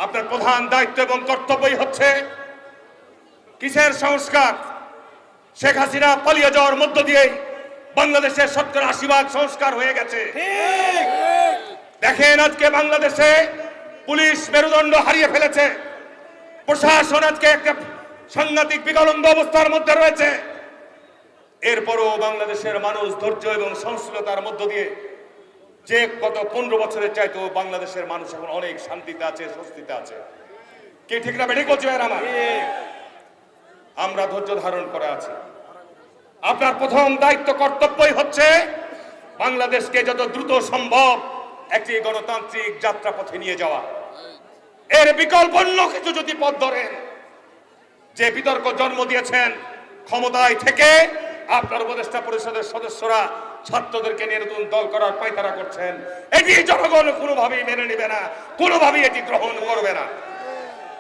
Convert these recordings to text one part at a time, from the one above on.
আপনার প্রধান দায়িত্ব এবং কর্তব্যই হচ্ছে কিসের সংস্কার? শেখ হাসিনা পালিয়ে যাওয়ার মধ্য দিয়ে বাংলাদেশের 70-80% সংস্কার হয়ে গেছে। দেখেন আজকে বাংলাদেশে পুলিশ মেরুদণ্ড হারিয়ে ফেলেছে, প্রশাসন আজকে একটা সাংঘাতিক বিকলঙ্গ অবস্থার মধ্যে রয়েছে। এরপরও বাংলাদেশের মানুষ ধৈর্য এবং সহনশীলতার মধ্য দিয়ে যে গত 15 বছরের চাইতেও বাংলাদেশের মানুষ এখন অনেক শান্তিতে আছে, স্বস্তিতে আছে। কি ঠিক না বেঠিক বলছি ভাইরা আমার? আমরা ধৈর্য ধারণ করে আছি। আপনার প্রথম দায়িত্ব কর্তব্যই হচ্ছে বাংলাদেশকে যত দ্রুত সম্ভব একটি গণতান্ত্রিক যাত্রাপথে নিয়ে যাওয়া। এর বিকল্প অন্য কিছু যদি পথ ধরেন, যে বিতর্ক জন্ম দিয়েছেন ক্ষমতায় থেকে আপনার উপদেষ্টা পরিষদের সদস্যরা ছাত্রদেরকে নিয়ে নতুন দল করার পায়তারা করছেন, এটি জনগণ কোনোভাবেই মেনে নেবে না, কোনোভাবেই এটি গ্রহণ করবে না।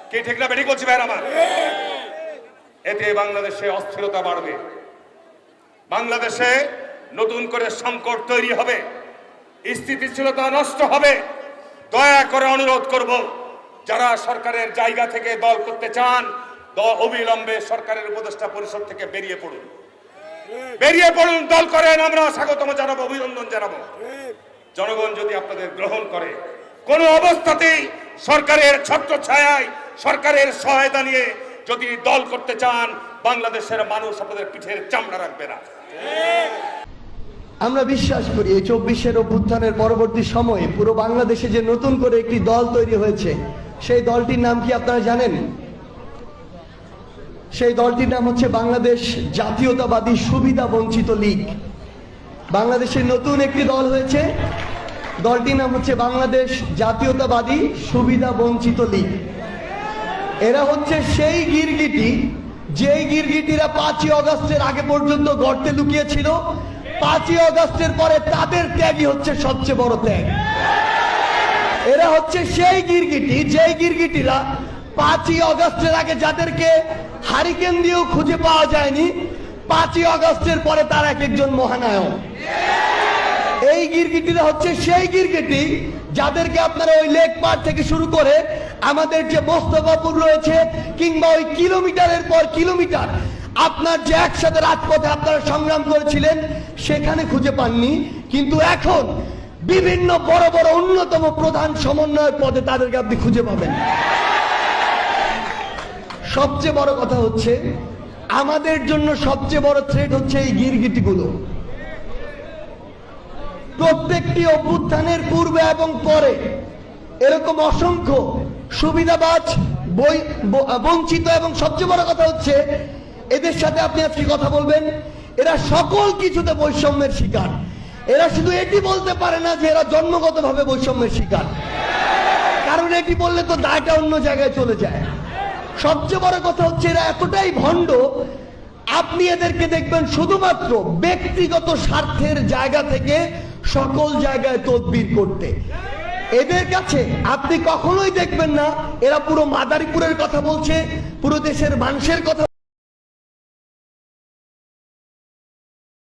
কি ঠিক না বেঠিক বলছি ভাইরা আমার? এতে বাংলাদেশে অস্থিরতা বাড়বে, বাংলাদেশে নতুন করে সংকট তৈরি হবে, স্থিতিশীলতা নষ্ট হবে। দয়া করে অনুরোধ করব, যারা সরকারের জায়গা থেকে দল করতে চান অবিলম্বে সরকারের উপদেষ্টা পরিষদ থেকে বেরিয়ে পড়ুন, বেরিয়ে পড়ুন, দল করেন। আমরা স্বাগতম জানাবো, অভিনন্দন জানাবো। জনগণ যদি আপনাদের গ্রহণ করে, কোনো অবস্থাতেই সরকারের ছত্রছায়ায় সরকারের সহায়তা নিয়ে যদি দল করতে চান, বাংলাদেশের মানুষ আপনাদের পিঠের চামড়া রাখবে না। আমরা বিশ্বাস করি এই 24-এর অভ্যুত্থানের পরবর্তী সময়ে পুরো বাংলাদেশে যে নতুন করে একটি দল তৈরি হয়েছে, সেই দলটির নাম কি আপনারা জানেন? সেই দলটির নাম হচ্ছে বাংলাদেশ জাতীয়তাবাদী সুবিধা বঞ্চিত লীগ। বাংলাদেশের নতুন একটি দল হয়েছে, দলটির নাম হচ্ছে বাংলাদেশ জাতীয়তাবাদী সুবিধা বঞ্চিত লীগ। এরা হচ্ছে সেই গিরগিটি, যেই গিরগিটিরা 5ই আগস্টের আগে পর্যন্ত গর্তে লুকিয়েছিল। 5ই আগস্টের পরে তাদের ত্যাগই হচ্ছে সবচেয়ে বড় ত্যাগ। এরা হচ্ছে সেই গিরগিটি, যেই গিরগিটিরা 5ই আগস্টের আগে যাদেরকে হারিকেন দিয়েও খুঁজে পাওয়া যায়নি, 5ই আগস্টের পরে তার এক একজন মহানায়ক। এই গিরগিটিরা হচ্ছে সেই গিরগিটি যাদেরকে আপনারা ওই লেক পার থেকে শুরু করে আমাদের যে মোস্তফাপুর রয়েছে, কিংবা ওই কিলোমিটারের পর কিলোমিটার আপনার যে একসাথে রাজপথে আপনারা সংগ্রাম করেছিলেন, সেখানে খুঁজে পাননি। কিন্তু এখন বিভিন্ন বড় বড় অন্যতম প্রধান সমন্বয়ক পদে তাদেরকে আপনি খুঁজে পাবেন। সবচেয়ে বড় কথা হচ্ছে, আমাদের জন্য সবচেয়ে বড় থ্রেট হচ্ছে এই গিরগিটিগুলো। প্রত্যেকটি অভ্যুত্থানের পূর্বে এবং পরে এরকম অসংখ্য সুবিধাবাজ, বঞ্চিত, এবং সবচেয়ে বড় কথা হচ্ছে এদের সাথে আপনি আজকে কথা বলবেন, এরা সকল কিছুতে বৈষম্যের শিকার। এরা শুধু এটি বলতে পারে না যে এরা জন্মগতভাবে বৈষম্যের শিকার, কারণ এটি বললে তো দায়টা অন্য জায়গায় চলে যায়। সবচেয়ে বড় কথা হচ্ছে এরা এতটাই ভণ্ড, আপনি এদেরকে দেখবেন শুধুমাত্র ব্যক্তিগত স্বার্থের জায়গা থেকে সকল জায়গায় তদবির করতে। এদের কাছে আপনি কখনোই দেখবেন না এরা পুরো মাদারীপুরের কথা বলছে, পুরো দেশের মানুষের কথা